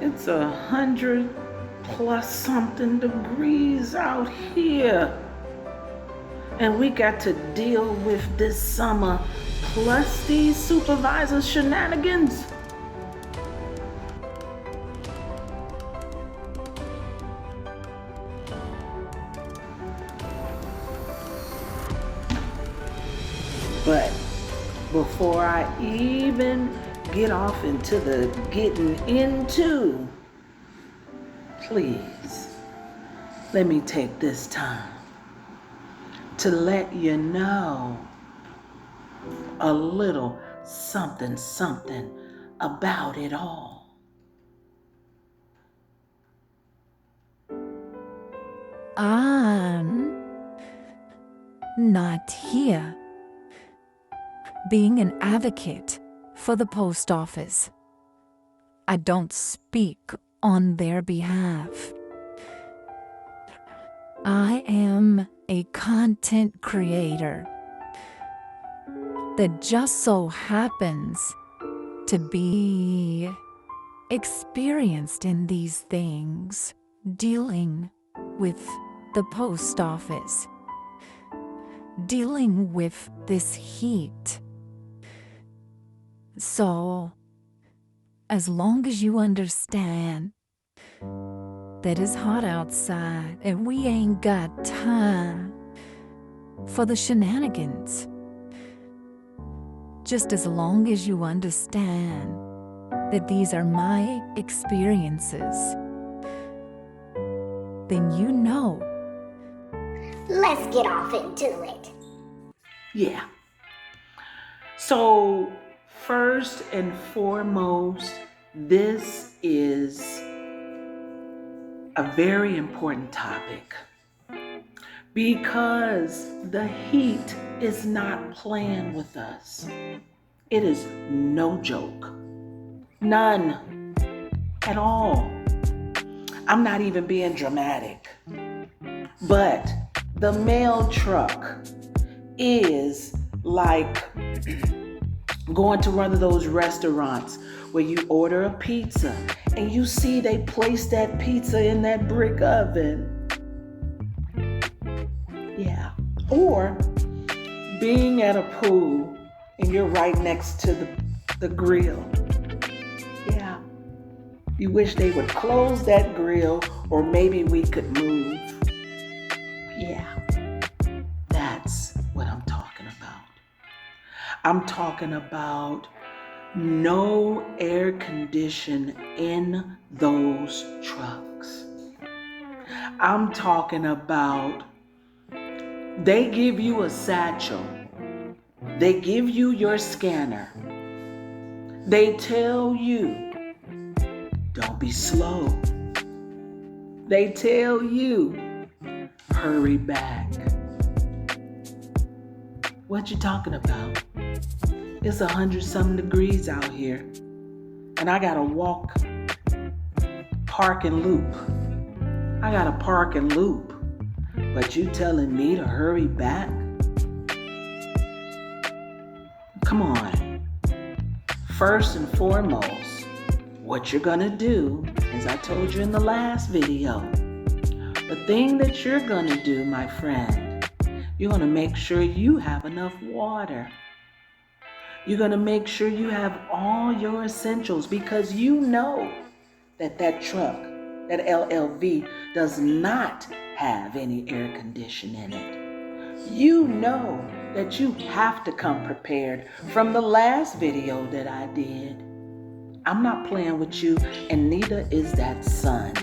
It's 100+ something degrees out here. And we got to deal with this summer, plus these supervisor shenanigans. But before I even get off into the getting into, please, let me take this time to let you know a little something about it all. I'm not here being an advocate for the post office. I don't speak on their behalf. I am a content creator that just so happens to be experienced in these things, dealing with the post office, dealing with this heat. So, as long as you understand that it's hot outside and we ain't got time for the shenanigans, just as long as you understand that these are my experiences, then you know. Let's get off into it. Yeah. So, first and foremost, this is a very important topic because the heat is not playing with us. It is no joke. None at all. I'm not even being dramatic. But the mail truck is like going to one of those restaurants where you order a pizza and you see they place that pizza in that brick oven. Yeah. Or being at a pool and you're right next to the grill. Yeah. You wish they would close that grill or maybe we could move. Yeah. That's what I'm talking about. I'm talking about no air condition in those trucks. I'm talking about they give you a satchel. They give you your scanner. They tell you, don't be slow. They tell you, hurry back. What you talking about? It's 100-something degrees out here. And I gotta walk, park and loop. I gotta park and loop. But you telling me to hurry back? Come on. First and foremost, what you're gonna do, as I told you in the last video, the thing that you're gonna do, my friend, you're gonna make sure you have enough water. You're gonna make sure you have all your essentials because you know that truck, that LLV, does not have any air conditioning in it. You know that you have to come prepared from the last video that I did. I'm not playing with you, and neither is that sun.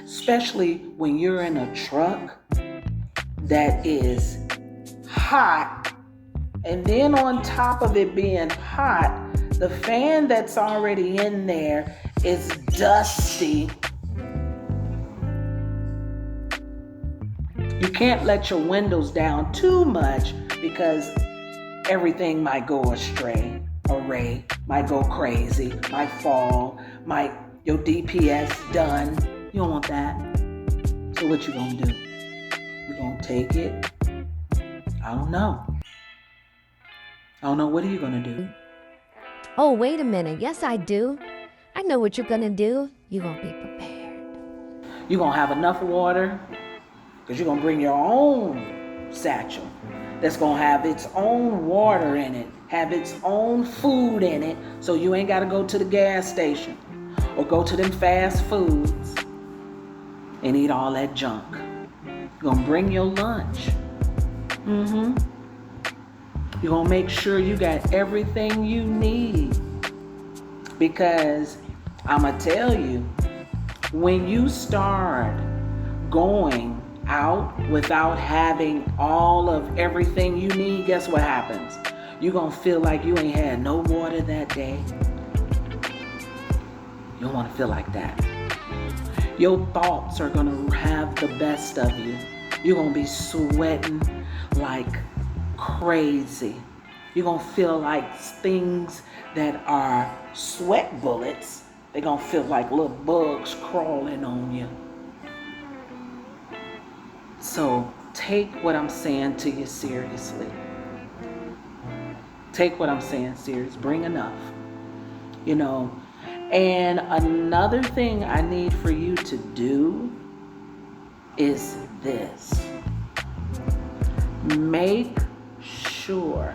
Especially when you're in a truck that is hot, and then on top of it being hot, the fan that's already in there is dusty. You can't let your windows down too much because everything might go astray, array, might go crazy, might fall, your DPS done. You don't want that. So what you gonna do? You gonna take it? I don't know. What are you gonna do? Oh, wait a minute. Yes, I do. I know what you're gonna do. You're gonna be prepared. You're going to have enough water because you're going to bring your own satchel that's going to have its own water in it, have its own food in it, so you ain't got to go to the gas station or go to them fast foods and eat all that junk. You're going to bring your lunch. You're going to make sure you got everything you need, because I'm going to tell you, when you start going out without having all of everything you need, guess what happens? You're going to feel like you ain't had no water that day. You don't want to feel like that. Your thoughts are going to have the best of you. You're going to be sweating like crazy. You're going to feel like things that are sweat bullets, they're going to feel like little bugs crawling on you. So take what I'm saying to you seriously. Take what I'm saying serious. Bring enough. You know. And another thing I need for you to do is this. Make sure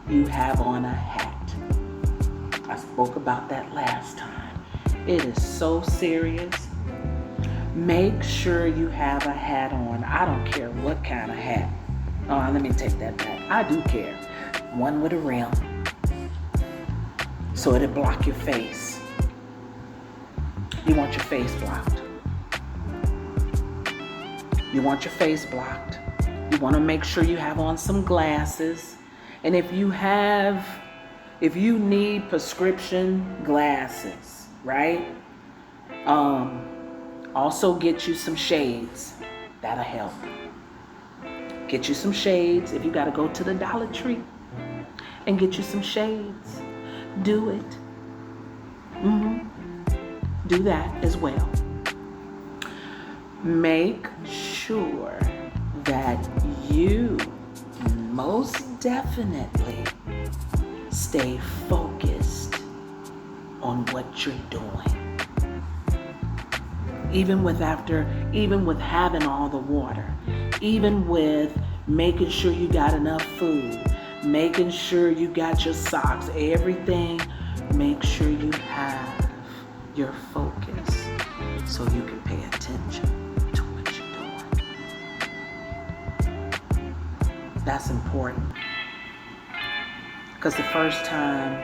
you have on a hat. I spoke about that last time. It is so serious. Make sure you have a hat on. I don't care what kind of hat. Oh, let me take that back. I do care. One with a rim, so it'll block your face. You want your face blocked. You want your face blocked. You want to make sure you have on some glasses. And if you need prescription glasses, right? Also get you some shades. That'll help. Get you some shades. If you got to go to the Dollar Tree and get you some shades, do it. Do that as well. Make sure that you most definitely stay focused on what you're doing. Even with having all the water, even with making sure you got enough food, making sure you got your socks, everything, make sure you have your focus so you can pay attention to what you're doing. That's important. Because the first time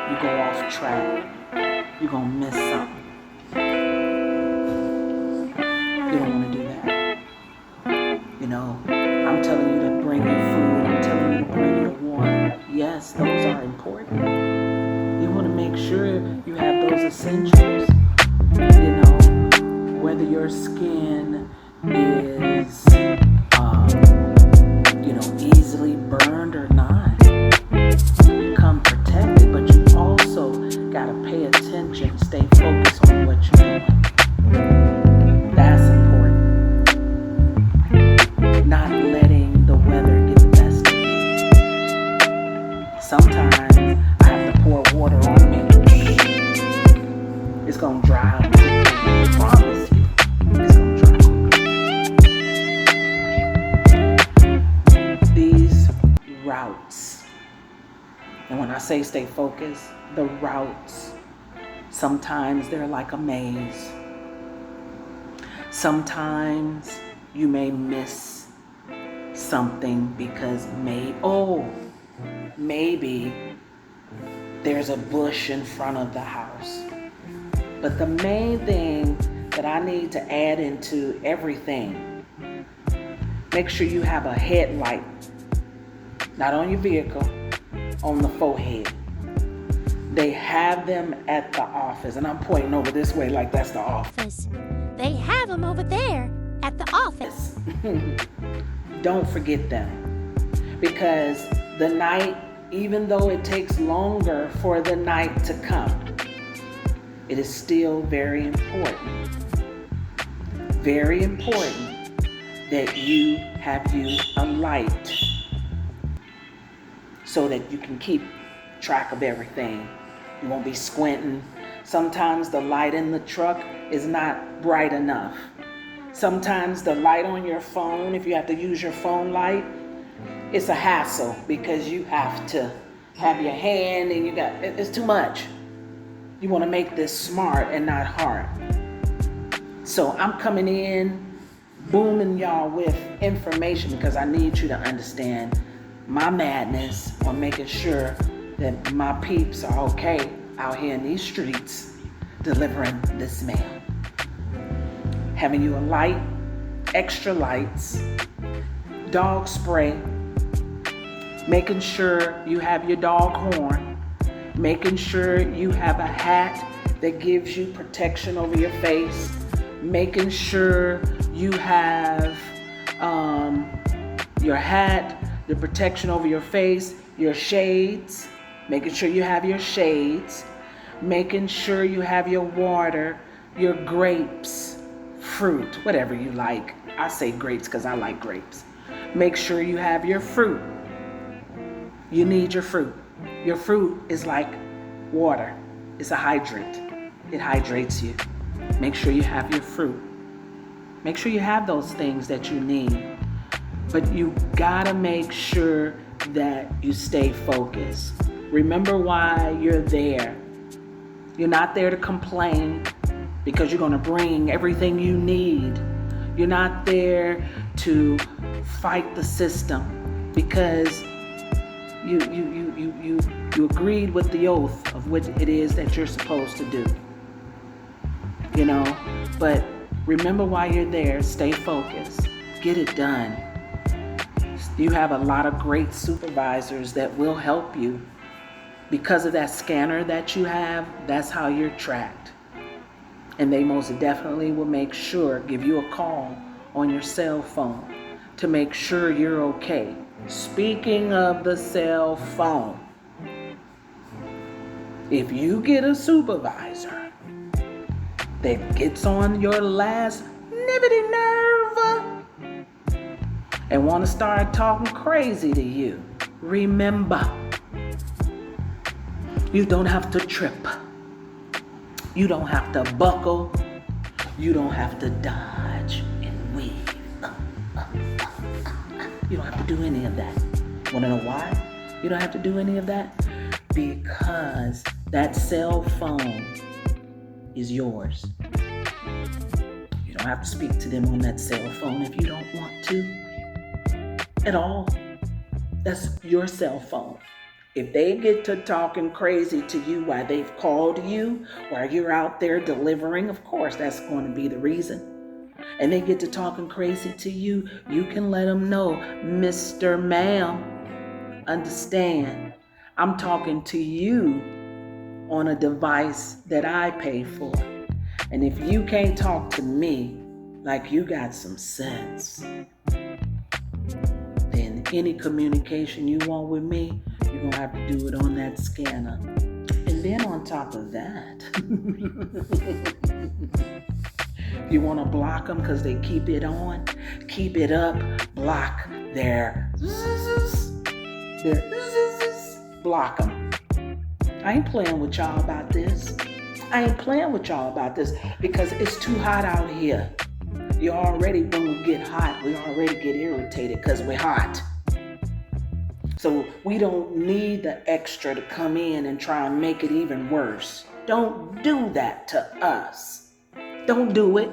you go off track, you're going to miss something. You don't want to do that. You know, I'm telling you to bring your food. I'm telling you to bring your water. Yes, those are important. You want to make sure you have those essentials. You know, whether your skin is, easily burned or not, come protected. But you also got to pay attention, stay focused on what you're doing. That's important. Not letting the weather get the best of you. Sometimes I have to pour water on me. It's going to dry out. I promise you. It's going to dry out. These routes, and when I say stay focused, the routes, sometimes they're like a maze. Sometimes you may miss something because maybe there's a bush in front of the house. But the main thing that I need to add into everything, make sure you have a headlight, not on your vehicle, on the forehead. They have them at the office, and I'm pointing over this way like that's the office. They have them over there at the office. Don't forget them, because the night, even though it takes longer for the night to come, it is still very important that you have a light so that you can keep track of everything. You won't be squinting. Sometimes the light in the truck is not bright enough. Sometimes the light on your phone, if you have to use your phone light, it's a hassle because you have to have your hand and it's too much. You want to make this smart and not hard. So I'm coming in, booming y'all with information because I need you to understand my madness on making sure that my peeps are okay out here in these streets delivering this mail. Having you a light, extra lights, dog spray, making sure you have your dog horn, making sure you have a hat that gives you protection over your face, making sure you have your hat, the protection over your face, your shades, making sure you have your shades, making sure you have your water, your grapes, fruit, whatever you like. I say grapes because I like grapes. Make sure you have your fruit. You need your fruit. Your fruit is like water. It's a hydrant. It hydrates you. Make sure you have your fruit. Make sure you have those things that you need. But you gotta make sure that you stay focused. Remember why you're there. You're not there to complain because you're gonna bring everything you need. You're not there to fight the system because you agreed with the oath of what it is that you're supposed to do. You know, but remember why you're there. Stay focused. Get it done. You have a lot of great supervisors that will help you. Because of that scanner that you have, that's how you're tracked. And they most definitely will make sure, give you a call on your cell phone to make sure you're okay. Speaking of the cell phone, if you get a supervisor that gets on your last nibbity nerve and want to start talking crazy to you, remember, you don't have to trip. You don't have to buckle. You don't have to dodge and weave. You don't have to do any of that. Want to know why you don't have to do any of that? Because that cell phone is yours. You don't have to speak to them on that cell phone if you don't want to at all. That's your cell phone. If they get to talking crazy to you while they've called you, while you're out there delivering, of course, that's going to be the reason. And they get to talking crazy to you, you can let them know, Mr. Ma'am, understand, I'm talking to you on a device that I pay for. And if you can't talk to me like you got some sense, then any communication you want with me, you're going to have to do it on that scanner. And then on top of that, you want to block them because they keep it on, keep it up, block their block them. I ain't playing with y'all about this. Because it's too hot out here. You already, when we get hot, we already get irritated because we're hot. So we don't need the extra to come in and try and make it even worse. Don't do that to us. Don't do it.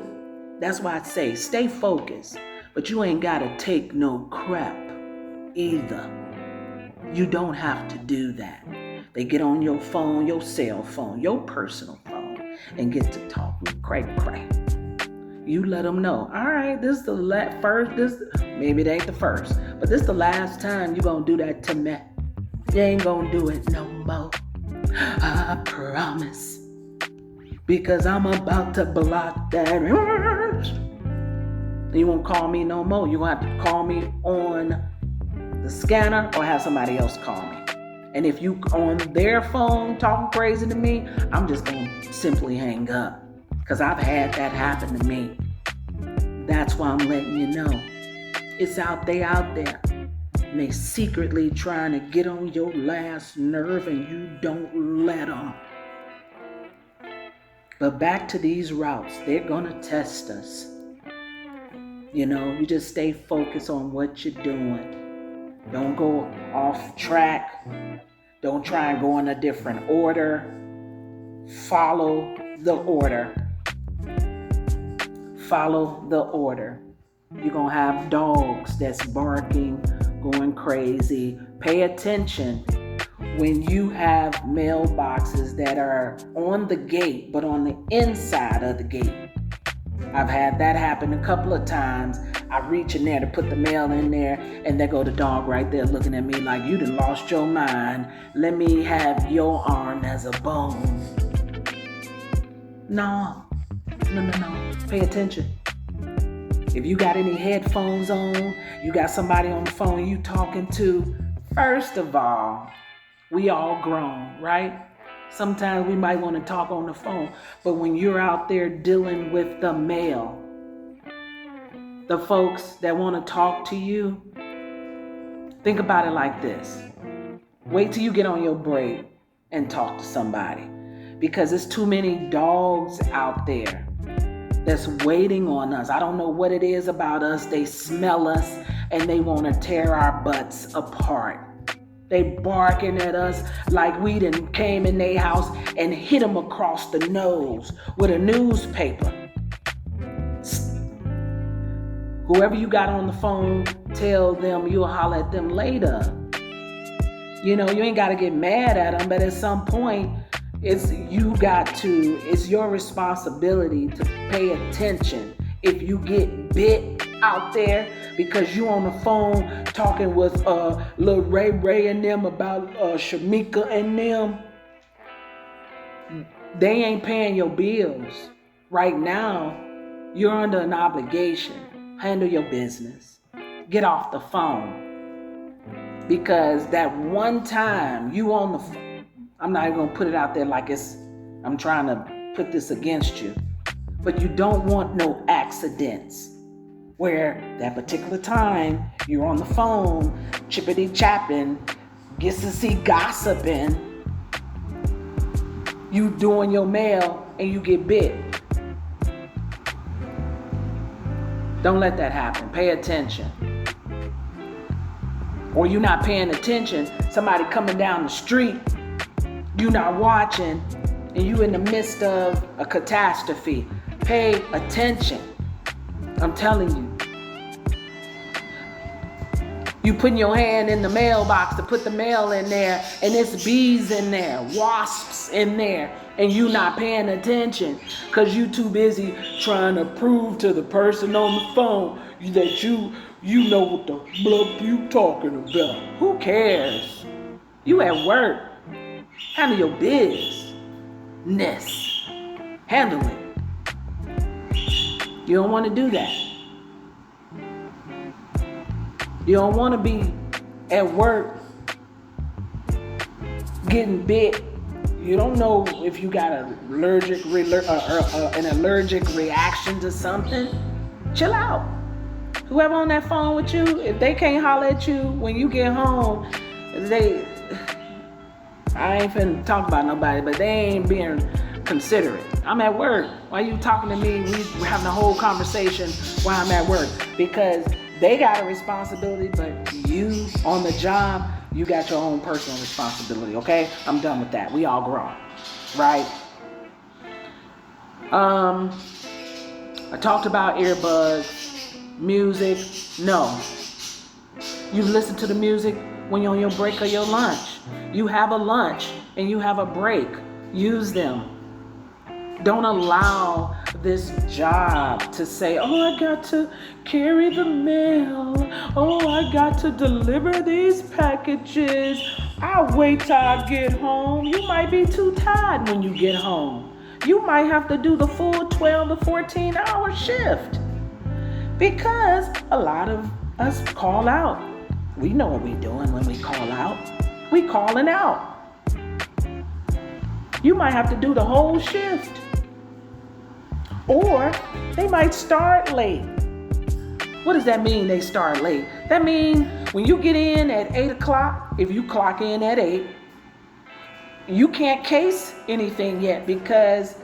That's why I say stay focused. But you ain't got to take no crap either. You don't have to do that. They get on your phone, your cell phone, your personal phone, and get to talking crack. You let them know, all right, this is the first, maybe it ain't the first, but this is the last time you gonna do that to me. You ain't gonna do it no more. I promise. Because I'm about to block that. You won't call me no more. You gonna have to call me on the scanner or have somebody else call me. And if you on their phone talking crazy to me, I'm just gonna simply hang up. Because I've had that happen to me. That's why I'm letting you know. It's out there. And they secretly trying to get on your last nerve and you don't let them. But back to these routes, they're gonna test us. You just stay focused on what you're doing. Don't go off track. Don't try and go in a different order. Follow the order. Follow the order. You're gonna have dogs that's barking, going crazy. Pay attention when you have mailboxes that are on the gate, but on the inside of the gate. I've had that happen a couple of times. I reach in there to put the mail in there, and there go the dog right there looking at me like, you done lost your mind. Let me have your arm as a bone. No. Pay attention. If you got any headphones on, you got somebody on the phone you talking to, first of all, we all grown, right? Sometimes we might want to talk on the phone, but when you're out there dealing with the mail, the folks that want to talk to you, think about it like this. Wait till you get on your break and talk to somebody, because there's too many dogs out there that's waiting on us. I don't know what it is about us. They smell us and they want to tear our butts apart. They barking at us like we done came in their house and hit them across the nose with a newspaper. Whoever you got on the phone, tell them you'll holler at them later. You ain't got to get mad at them, but at some point, it's your responsibility to pay attention. If you get bit out there because you on the phone talking with Lil Ray and them about Shamika and them, they ain't paying your bills. Right now, you're under an obligation. Handle your business. Get off the phone. Because that one time you on the phone, I'm not even going to put it out there like I'm trying to put this against you. But you don't want no accidents where that particular time you're on the phone, chippity chapping, gets to see gossiping, you doing your mail and you get bit. Don't let that happen. Pay attention. Or you're not paying attention, somebody coming down the street, you not watching, and you in the midst of a catastrophe. Pay attention. I'm telling you. You putting your hand in the mailbox to put the mail in there, and there's bees in there, wasps in there, and you not paying attention because you too busy trying to prove to the person on the phone that you know what the bluff you talking about. Who cares? You at work. Handle your business. Handle it. You don't want to do that. You don't want to be at work getting bit. You don't know if you got an allergic reaction to something. Chill out. Whoever on that phone with you, if they can't holler at you when you get home, I ain't finna talk about nobody, but they ain't being considerate. I'm at work. Why you talking to me? We're having a whole conversation while I'm at work. Because they got a responsibility, but you on the job, you got your own personal responsibility, okay? I'm done with that. We all grown, right? I talked about earbuds, music. No. You listen to the music when you're on your break or your lunch. You have a lunch and you have a break. Use them. Don't allow this job to say, oh, I got to carry the mail. Oh, I got to deliver these packages. I'll wait till I get home. You might be too tired when you get home. You might have to do the full 12 to 14-hour shift. Because a lot of us call out. We know what we're doing when we call out. We calling out. You might have to do the whole shift. Or they might start late. What does that mean, they start late? That means when you get in at 8 o'clock, if you clock in at 8, you can't case anything yet because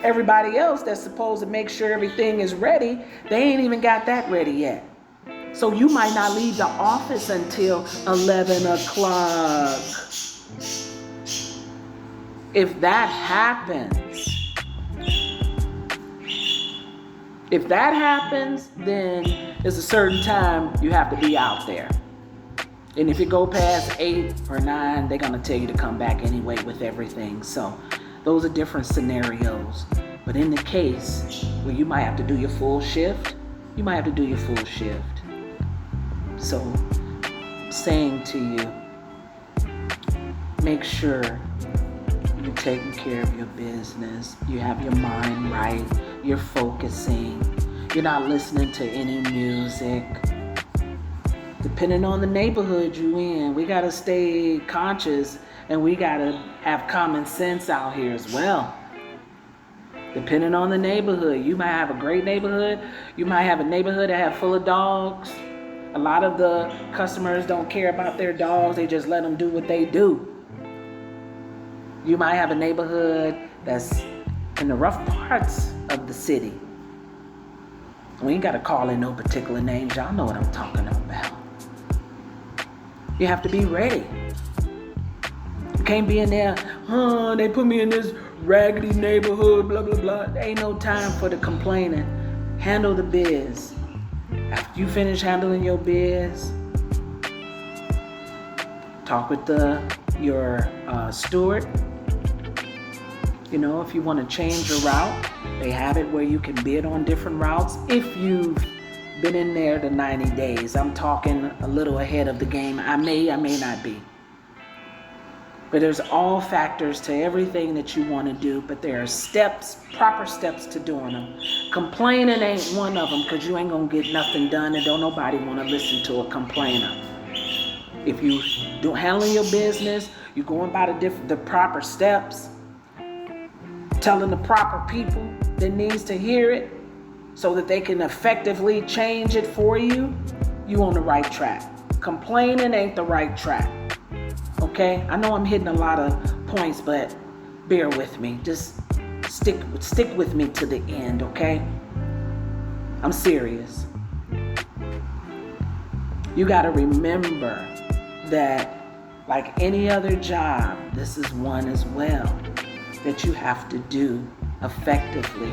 Everybody else that's supposed to make sure everything is ready, they ain't even got that ready yet. So you might not leave the office until 11 o'clock. If that happens, then there's a certain time you have to be out there. And if you go past 8 or 9, they're gonna tell you to come back anyway with everything. So those are different scenarios. But in the case where you might have to do your full shift, you might have to do your full shift. So I'm saying to you, make sure you're taking care of your business. You have your mind right. You're focusing. You're not listening to any music. Depending on the neighborhood you in, we got to stay conscious and we got to have common sense out here as well. Depending on the neighborhood, you might have a great neighborhood. You might have a neighborhood that have full of dogs. A lot of the customers don't care about their dogs. They just let them do what they do. You might have a neighborhood that's in the rough parts of the city. We ain't got to call in no particular names. Y'all know what I'm talking about. You have to be ready. You can't be in there, they put me in this raggedy neighborhood, blah, blah, blah. There ain't no time for the complaining. Handle the biz. After you finish handling your biz, talk with your steward. You know, if you want to change your route, they have it where you can bid on different routes. If you've been in there the 90 days, I'm talking a little ahead of the game. I may not be. But there's all factors to everything that you want to do, but there are steps, proper steps to doing them. Complaining ain't one of them, because you ain't going to get nothing done, and don't nobody want to listen to a complainer. If you don't handle your business, you're going by the proper steps, telling the proper people that needs to hear it so that they can effectively change it for you, you on the right track. Complaining ain't the right track. Okay? I know I'm hitting a lot of points, but bear with me. Just stick with me to the end, okay? I'm serious. You got to remember that, like any other job, this is one as well that you have to do effectively.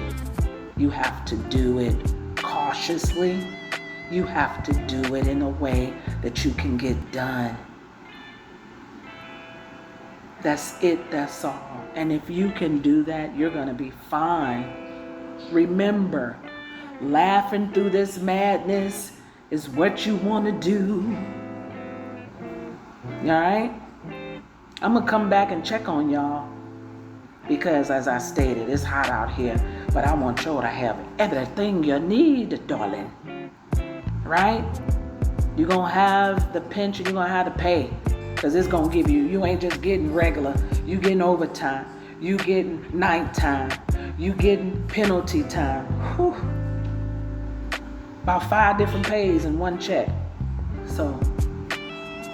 You have to do it cautiously. You have to do it in a way that you can get done. That's it, that's all. And if you can do that, you're going to be fine. Remember, laughing through this madness is what you want to do. All right? I'm going to come back and check on y'all because, as I stated, it's hot out here, but I want y'all to have everything you need, darling. Right? You're going to have the pension, you're going to have the pay. Because it's going to give you ain't just getting regular. You getting overtime. You getting nighttime. You getting penalty time. Whew. About 5 different pays in one check. So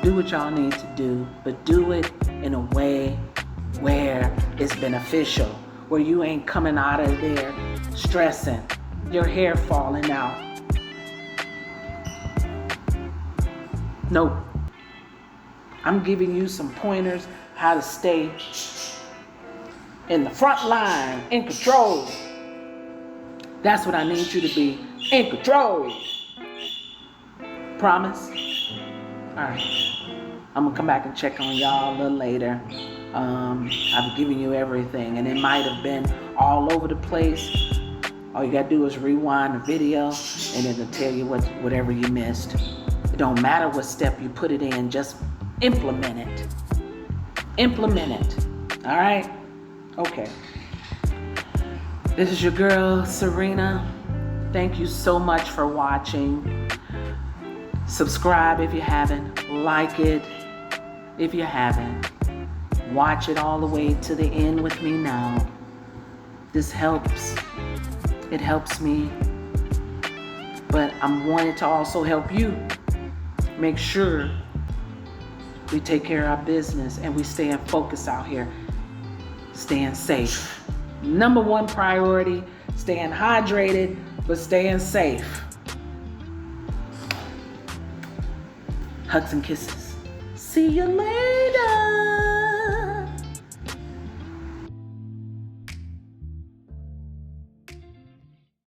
do what y'all need to do, but do it in a way where it's beneficial, where you ain't coming out of there stressing, your hair falling out. Nope. I'm giving you some pointers how to stay in the front line, in control. That's what I need you to be, in control. Promise? All right. I'm going to come back and check on y'all a little later. I've given you everything, and it might have been all over the place. All you got to do is rewind the video, and it'll tell you whatever you missed. It don't matter what step you put it in, just implement it. Implement it. All right? Okay. This is your girl, Serena. Thank you so much for watching. Subscribe if you haven't. Like it if you haven't. Watch it all the way to the end with me now. This helps. It helps me. But I'm wanting to also help you. Make sure we take care of our business and we stay in focus out here, staying safe. Number one priority, staying hydrated, but staying safe. Hugs and kisses. See you later.